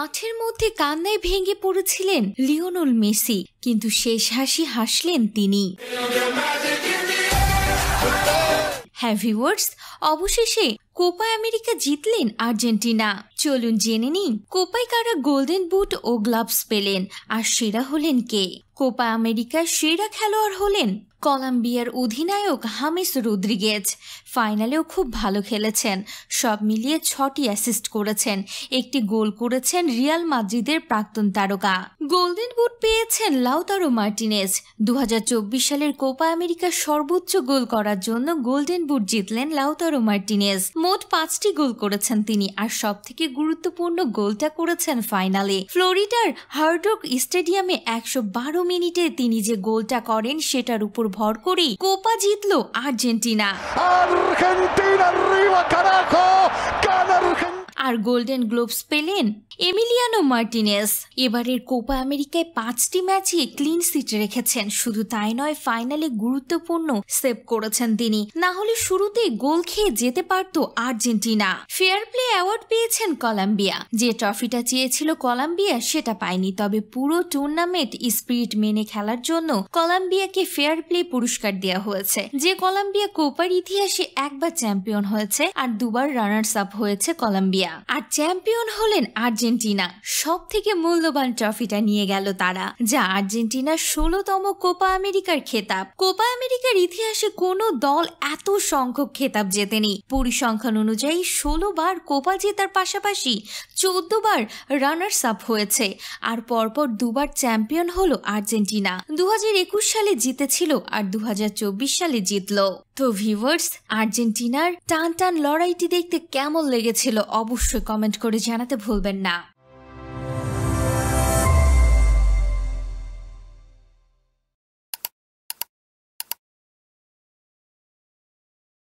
মাঠের মধ্যে কান্নায় ভেঙে পড়েছিলেন লিওনেল মেসি, কিন্তু শেষ হাসি হাসলেন তিনি। হ্যাঁ ভিউয়ার্স, অবশেষে কোপা আমেরিকা জিতলেন আর্জেন্টিনা। চলুন জেনে নিন কোপায় কারা গোল্ডেন বুট ও গ্লাভস পেলেন, আর সেরা হলেন কে। কোপা আমেরিকার সেরা খেলোয়াড় হলেন কলম্বিয়ার অধিনায়ক হামেস রদ্রিগেজ। ফাইনালেও খুব ভালো খেলেছেন, সব মিলিয়ে 6টি অ্যাসিস্ট করেছেন, একটি গোল করেছেন রিয়াল মাদ্রিদের প্রাক্তন তারকা। গোল্ডেন বুট পেয়েছেন লাউতারো মার্টিনেজ। 2024 সালের কোপা আমেরিকার সর্বোচ্চ গোল করার জন্য গোল্ডেন বুট জিতলেন লাউতারো মার্টিনেজ। মোট 5টি গোল করেছেন তিনি, আর সব থেকে গুরুত্বপূর্ণ গোলটা করেছেন ফাইনালে। ফ্লোরিডার হার্ডরক স্টেডিয়ামে 112 মিনিটে তিনি যে গোলটা করেন সেটার উপর ভর করেই কোপা জিতল আর্জেন্টিনা। আর গোল্ডেন গ্লোভস পেলেন এমিলিয়ানো মার্টিনেজ। এবারের কোপা আমেরিকায় 5টি ম্যাচে ক্লিন সিট রেখেছেন। শুধু তাই নয়, ফাইনালে গুরুত্বপূর্ণ সেভ করেছেন তিনি, না হলে শুরুতে গোল খেয়ে যেতে পারত আর্জেন্টিনা। ফেয়ার প্লে অ্যাওয়ার্ড পেয়েছেন কলম্বিয়া। যে ট্রফিটা চেয়েছিল কলম্বিয়া সেটা পায়নি, তবে পুরো টুর্নামেন্ট স্পিরিট মেনে খেলার জন্য কলম্বিয়াকে ফেয়ার প্লে পুরস্কার দেওয়া হয়েছে। যে কলম্বিয়া কোপার ইতিহাসে একবার চ্যাম্পিয়ন হয়েছে আর দুবার রানার্স আপ হয়েছে কলম্বিয়া, আর চ্যাম্পিয়ন হলেন আর্জেন্টিনা। সব থেকে মূল্যবান ট্রফিটা নিয়ে গেল তারা, যা আর্জেন্টিনার 16তম কোপা আমেরিকার খেতাব। কোপা আমেরিকার ইতিহাসে কোনো দল এত সংখ্যক খেতাব জেতেনি। পরিসংখ্যান অনুযায়ী 16 বার কোপা জেতার পাশাপাশি 14 বার রানার্স আপ হয়েছে, আর পরপর 2বার চ্যাম্পিয়ন হলো আর্জেন্টিনা। 2021 সালে জিতেছিল আর 2024 সালে জিতলো। তো ভিউয়ার্স, আর্জেন্টিনার টান টান লড়াইটি দেখতে কেমন লেগেছিল অবশ্যই কমেন্ট করে জানাতে ভুলবেন না।